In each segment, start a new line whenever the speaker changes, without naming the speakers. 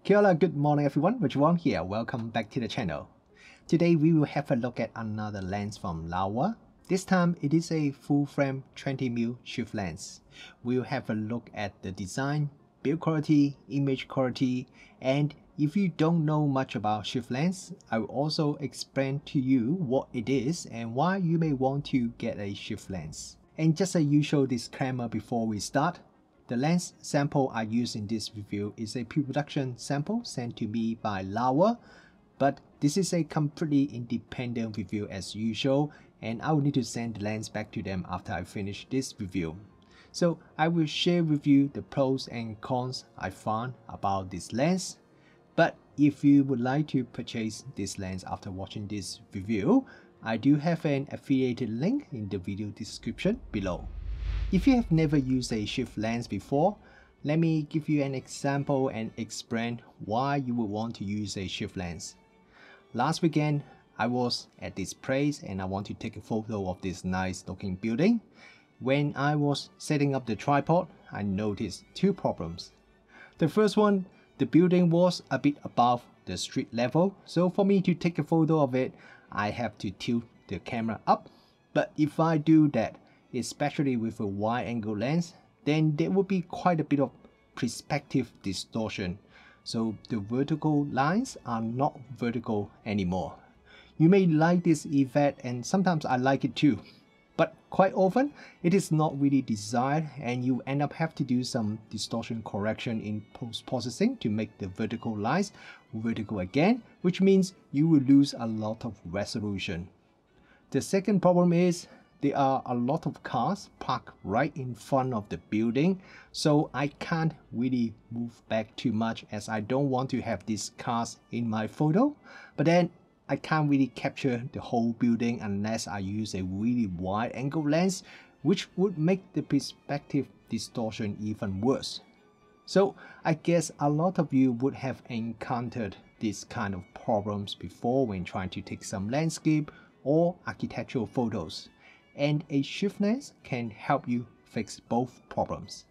Kia ora, good morning everyone, Rich here, welcome back to the channel. Today we will have a look at another lens from Laowa. This time it is a full frame 20mm shift lens. We'll have a look at the design, build quality, image quality, and if you don't know much about shift lens, I will also explain to you what it is and why you may want to get a shift lens. And just a usual disclaimer before we start, the lens sample I use in this review is a pre-production sample sent to me by Laowa, but this is a completely independent review as usual, and I will need to send the lens back to them after I finish this review. So I will share with you the pros and cons I found about this lens, but if you would like to purchase this lens after watching this review, I do have an affiliated link in the video description below. If you have never used a shift lens before, let me give you an example and explain why you would want to use a shift lens. Last weekend, I was at this place and I want to take a photo of this nice looking building. When I was setting up the tripod, I noticed two problems. The first one, the building was a bit above the street level, so for me to take a photo of it, I have to tilt the camera up. But if I do that, especially with a wide angle lens, then there will be quite a bit of perspective distortion. So the vertical lines are not vertical anymore. You may like this effect, and sometimes I like it too. But quite often, it is not really desired and you end up have to do some distortion correction in post-processing to make the vertical lines vertical again, which means you will lose a lot of resolution. The second problem is there are a lot of cars parked right in front of the building, so I can't really move back too much as I don't want to have these cars in my photo. But then I can't really capture the whole building unless I use a really wide angle lens, which would make the perspective distortion even worse. So I guess a lot of you would have encountered these kind of problems before when trying to take some landscape or architectural photos. And a shift lens can help you fix both problems.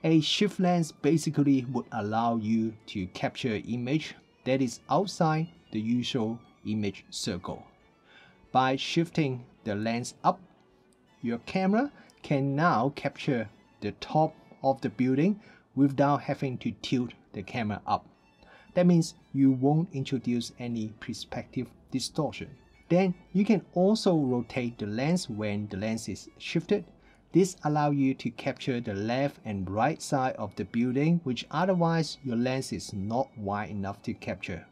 A shift lens basically would allow you to capture an image that is outside the usual image circle. By shifting the lens up, your camera can now capture the top of the building without having to tilt the camera up. That means you won't introduce any perspective distortion. Then you can also rotate the lens when the lens is shifted. This allows you to capture the left and right side of the building, which otherwise your lens is not wide enough to capture.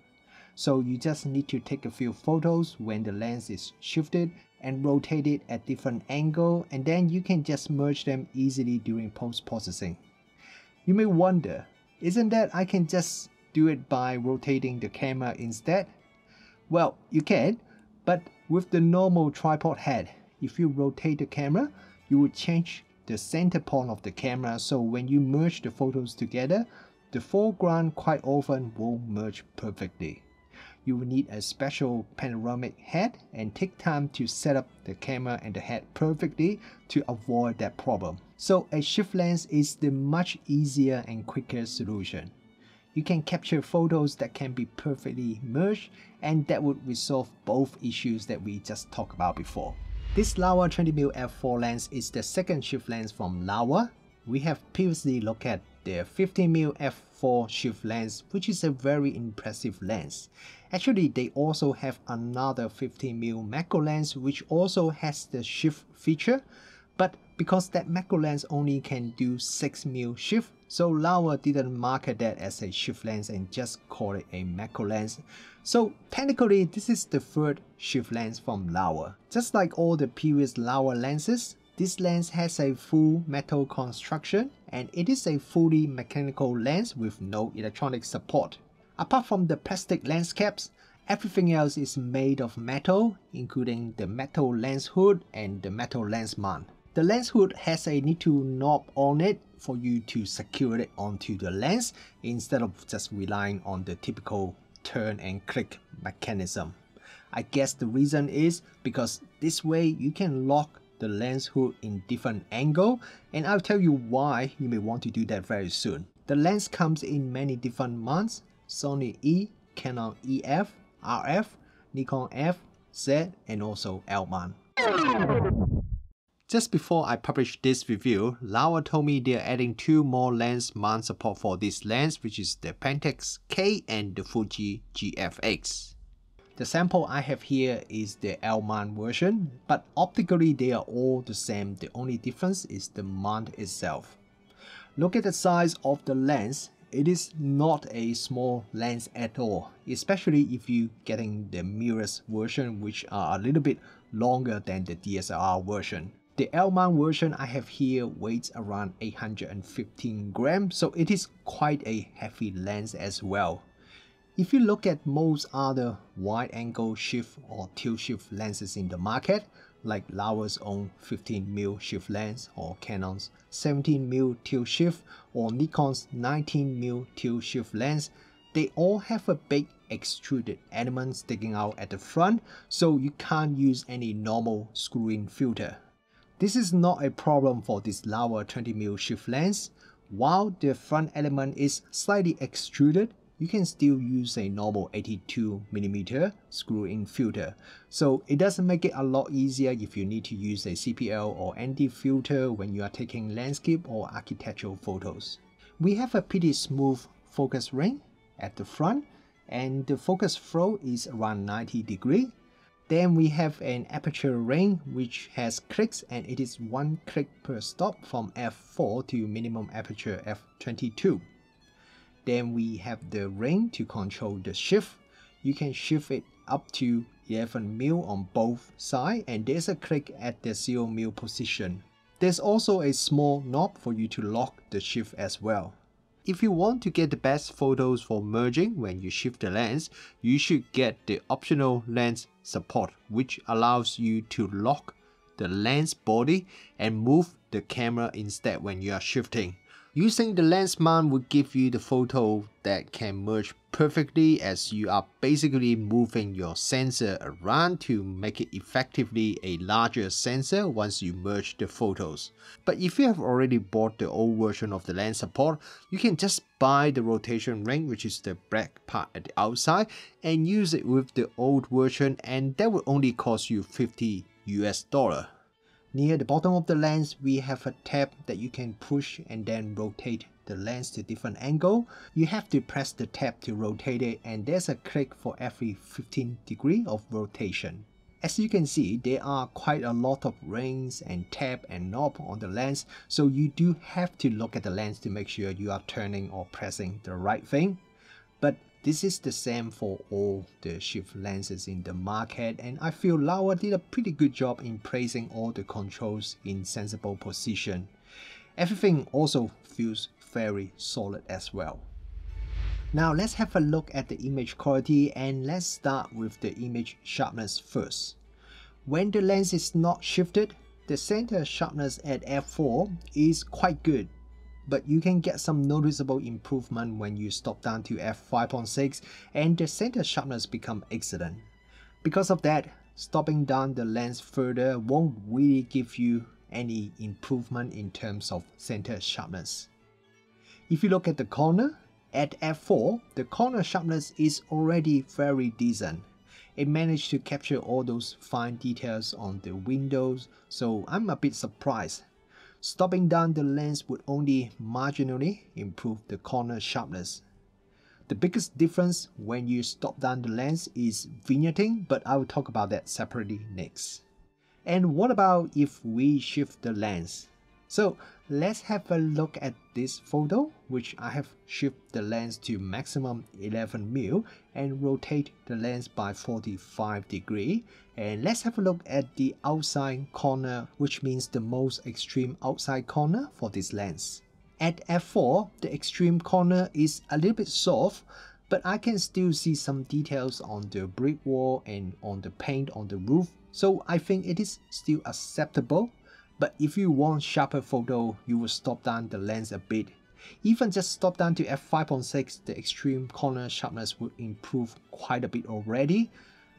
So you just need to take a few photos when the lens is shifted and rotate it at different angle, and then you can just merge them easily during post-processing. You may wonder, isn't that I can just do it by rotating the camera instead? Well, you can. But with the normal tripod head, if you rotate the camera, you will change the center point of the camera, so when you merge the photos together, the foreground quite often won't merge perfectly. You will need a special panoramic head and take time to set up the camera and the head perfectly to avoid that problem. So a shift lens is the much easier and quicker solution. You can capture photos that can be perfectly merged, and that would resolve both issues that we just talked about before. This Laowa 20mm f4 lens is the second shift lens from Laowa. We have previously looked at their 15mm f4 shift lens, which is a very impressive lens. Actually, they also have another 15mm macro lens which also has the shift feature, but because that macro lens only can do 6mm shift, so Laowa didn't market that as a shift lens and just call it a macro lens. So technically this is the third shift lens from Laowa. Just like all the previous Laowa lenses, this lens has a full metal construction and it is a fully mechanical lens with no electronic support. Apart from the plastic lens caps, everything else is made of metal, including the metal lens hood and the metal lens mount. The lens hood has a little knob on it for you to secure it onto the lens instead of just relying on the typical turn and click mechanism. I guess the reason is because this way you can lock the lens hood in different angle, and I'll tell you why you may want to do that very soon. The lens comes in many different mounts. Sony E, Canon EF, RF, Nikon F, Z, and also L-mount. Just before I publish this review, Laowa told me they're adding 2 more lens mount support for this lens, which is the Pentax K and the Fuji GFX. The sample I have here is the L-mount version, but optically they are all the same. The only difference is the mount itself. Look at the size of the lens. It is not a small lens at all, especially if you're getting the mirrorless version, which are a little bit longer than the DSLR version. The L-mount version I have here weighs around 815 grams, so it is quite a heavy lens as well. If you look at most other wide-angle shift or tilt shift lenses in the market, like Laowa's own 15mm shift lens, or Canon's 17mm tilt shift, or Nikon's 19mm tilt shift lens, they all have a big extruded element sticking out at the front, so you can't use any normal screw-in filter. This is not a problem for this Laowa 20mm shift lens. While the front element is slightly extruded, you can still use a normal 82mm screw-in filter. So it doesn't make it a lot easier if you need to use a CPL or ND filter when you are taking landscape or architectural photos. We have a pretty smooth focus ring at the front, and the focus flow is around 90 degrees. Then we have an aperture ring which has clicks, and it is 1 click per stop from f4 to minimum aperture f22. Then we have the ring to control the shift. You can shift it up to 11mm on both sides, and there's a click at the 0mm position. There's also a small knob for you to lock the shift as well. If you want to get the best photos for merging when you shift the lens, you should get the optional lens support, which allows you to lock the lens body and move the camera instead when you are shifting. Using the lens mount will give you the photo that can merge perfectly, as you are basically moving your sensor around to make it effectively a larger sensor once you merge the photos. But if you have already bought the old version of the lens support, you can just buy the rotation ring, which is the black part at the outside, and use it with the old version, and that will only cost you $50 US. Near the bottom of the lens, we have a tab that you can push and then rotate the lens to different angle. You have to press the tab to rotate it, and there's a click for every 15 degrees of rotation. As you can see, there are quite a lot of rings and tab and knob on the lens, so you do have to look at the lens to make sure you are turning or pressing the right thing. But this is the same for all the shift lenses in the market, and I feel Laowa did a pretty good job in placing all the controls in sensible position. Everything also feels very solid as well. Now let's have a look at the image quality, and let's start with the image sharpness first. When the lens is not shifted, the center sharpness at f4 is quite good, but you can get some noticeable improvement when you stop down to f5.6 and the center sharpness become excellent. Because of that, stopping down the lens further won't really give you any improvement in terms of center sharpness. If you look at the corner, at f4, the corner sharpness is already very decent. It managed to capture all those fine details on the windows, so I'm a bit surprised. Stopping down the lens would only marginally improve the corner sharpness. The biggest difference when you stop down the lens is vignetting, but I will talk about that separately next. And what about if we shift the lens? So let's have a look at this photo, which I have shifted the lens to maximum 11mm and rotate the lens by 45 degrees. And let's have a look at the outside corner, which means the most extreme outside corner for this lens. At f4, the extreme corner is a little bit soft, but I can still see some details on the brick wall and on the paint on the roof, so I think it is still acceptable. But if you want sharper photo, you will stop down the lens a bit. Even just stop down to f5.6, the extreme corner sharpness would improve quite a bit already.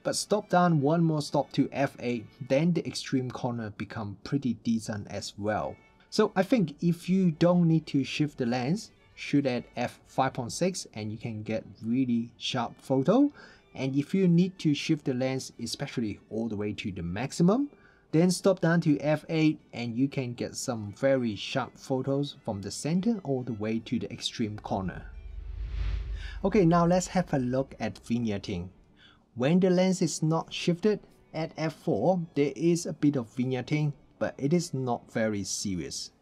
But stop down one more stop to f8, then the extreme corner become pretty decent as well. So I think if you don't need to shift the lens, shoot at f5.6 and you can get really sharp photo. And if you need to shift the lens, especially all the way to the maximum, then stop down to f8 and you can get some very sharp photos from the center all the way to the extreme corner. Okay, now let's have a look at vignetting. When the lens is not shifted at f4, there is a bit of vignetting, but it is not very serious.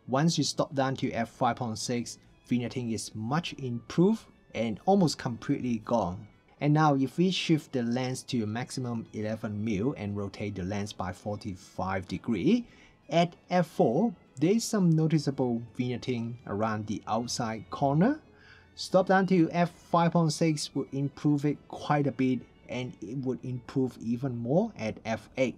Once you stop down to f5.6, vignetting is much improved and almost completely gone. And now if we shift the lens to a maximum 11mm and rotate the lens by 45 degrees, at f4, there is some noticeable vignetting around the outside corner. Stop down to f5.6 would improve it quite a bit, and it would improve even more at f8.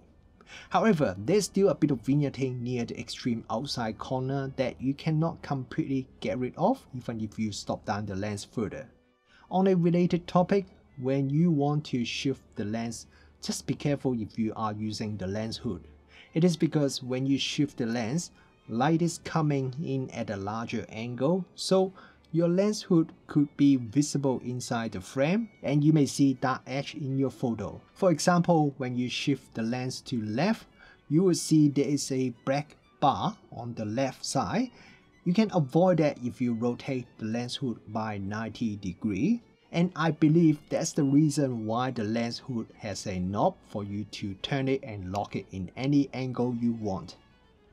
However, there's still a bit of vignetting near the extreme outside corner that you cannot completely get rid of even if you stop down the lens further. On a related topic, when you want to shift the lens, just be careful if you are using the lens hood. It is because when you shift the lens, light is coming in at a larger angle, so your lens hood could be visible inside the frame and you may see dark edge in your photo. For example, when you shift the lens to left, you will see there is a black bar on the left side. You can avoid that if you rotate the lens hood by 90 degrees. And I believe that's the reason why the lens hood has a knob for you to turn it and lock it in any angle you want.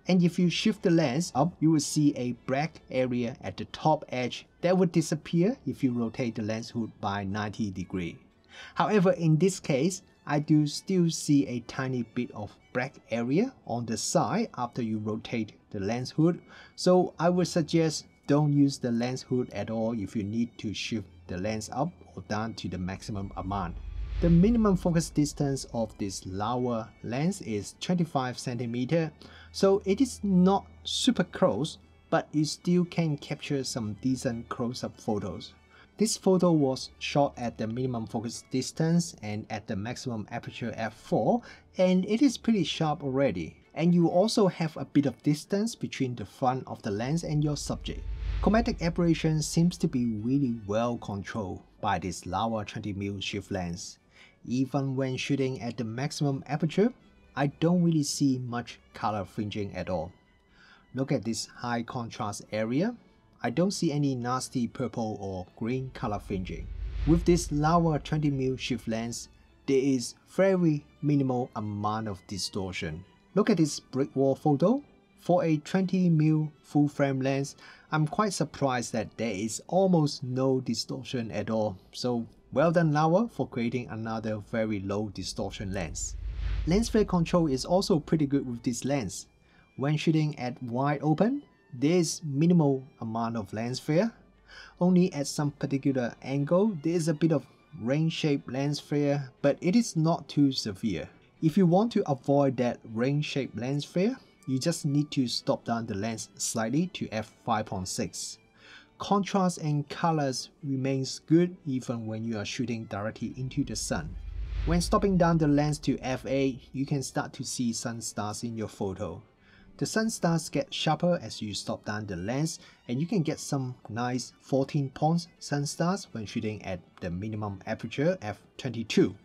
And if you shift the lens up, you will see a black area at the top edge that would disappear if you rotate the lens hood by 90 degrees. However, in this case, I do still see a tiny bit of black area on the side after you rotate the lens hood. So I would suggest don't use the lens hood at all if you need to shift the lens up or down to the maximum amount. The minimum focus distance of this Laowa lens is 25 cm, so it is not super close, but you still can capture some decent close-up photos. This photo was shot at the minimum focus distance and at the maximum aperture f4, and it is pretty sharp already. And you also have a bit of distance between the front of the lens and your subject. Chromatic aberration seems to be really well controlled by this Laowa 20mm shift lens. Even when shooting at the maximum aperture, I don't really see much color fringing at all. Look at this high contrast area. I don't see any nasty purple or green color fringing. With this Laowa 20mm shift lens, there is very minimal amount of distortion. Look at this brick wall photo. For a 20mm full frame lens, I'm quite surprised that there is almost no distortion at all. So well done Laowa for creating another very low distortion lens. Lens flare control is also pretty good with this lens. When shooting at wide open, there is minimal amount of lens flare. Only at some particular angle, there is a bit of ring-shaped lens flare, but it is not too severe. If you want to avoid that ring-shaped lens flare, you just need to stop down the lens slightly to f5.6. Contrast and colors remains good even when you are shooting directly into the sun. When stopping down the lens to f8, you can start to see Sunstars in your photo. The Sunstars get sharper as you stop down the lens, and you can get some nice 14-point Sunstars when shooting at the minimum aperture f22.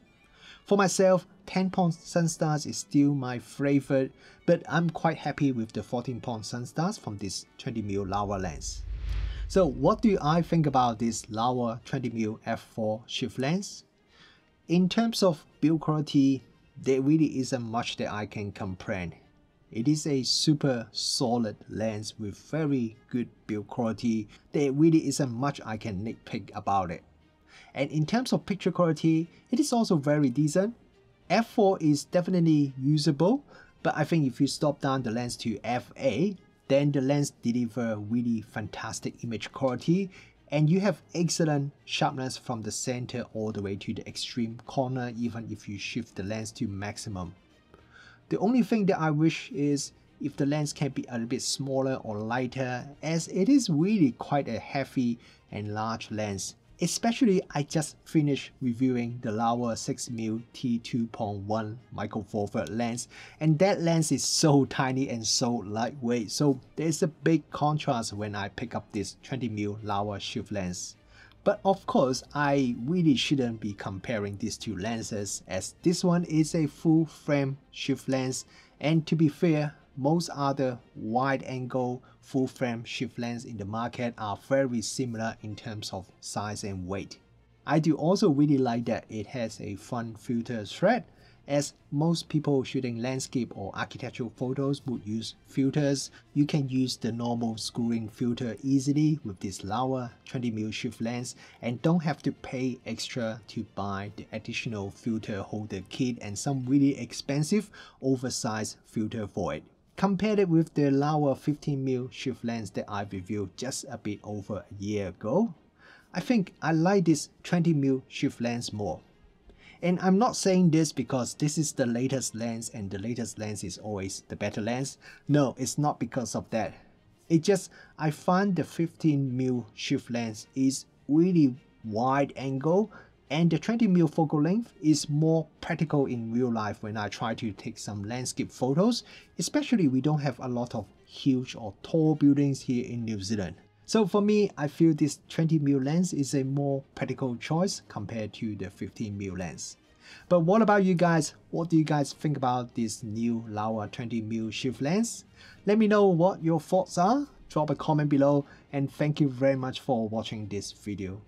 For myself, 10-point Sunstars is still my favorite, but I'm quite happy with the 14-point Sunstars from this 20mm Laowa lens. So what do I think about this Laowa 20mm f4 shift lens? In terms of build quality, there really isn't much that I can complain. It is a super solid lens with very good build quality. There really isn't much I can nitpick about it. And in terms of picture quality, it is also very decent. f4 is definitely usable, but I think if you stop down the lens to f8, then the lens delivers really fantastic image quality, and you have excellent sharpness from the center all the way to the extreme corner even if you shift the lens to maximum. The only thing that I wish is if the lens can be a little bit smaller or lighter, as it is really quite a heavy and large lens Especially, I just finished reviewing the Laowa 6mm t2.1 micro four thirds lens, and that lens is so tiny and so lightweight, so there's a big contrast when I pick up this 20mm Laowa shift lens. But of course, I really shouldn't be comparing these two lenses, as this one is a full frame shift lens, and to be fair, most other wide-angle full-frame shift lens in the market are very similar in terms of size and weight. I do also really like that it has a front filter thread, as most people shooting landscape or architectural photos would use filters. You can use the normal screw-in filter easily with this Laowa 20mm shift lens and don't have to pay extra to buy the additional filter holder kit and some really expensive oversized filter for it. Compared it with the Laowa 15mm shift lens that I reviewed just a bit over a year ago, I think I like this 20mm shift lens more. And I'm not saying this because this is the latest lens and the latest lens is always the better lens. No, it's not because of that. It's just I find the 15mm shift lens is really wide angle, and the 20mm focal length is more practical in real life when I try to take some landscape photos, especially we don't have a lot of huge or tall buildings here in New Zealand. So for me, I feel this 20mm lens is a more practical choice compared to the 15mm lens. But what about you guys? What do you guys think about this new Laowa 20mm shift lens? Let me know what your thoughts are. Drop a comment below, and thank you very much for watching this video.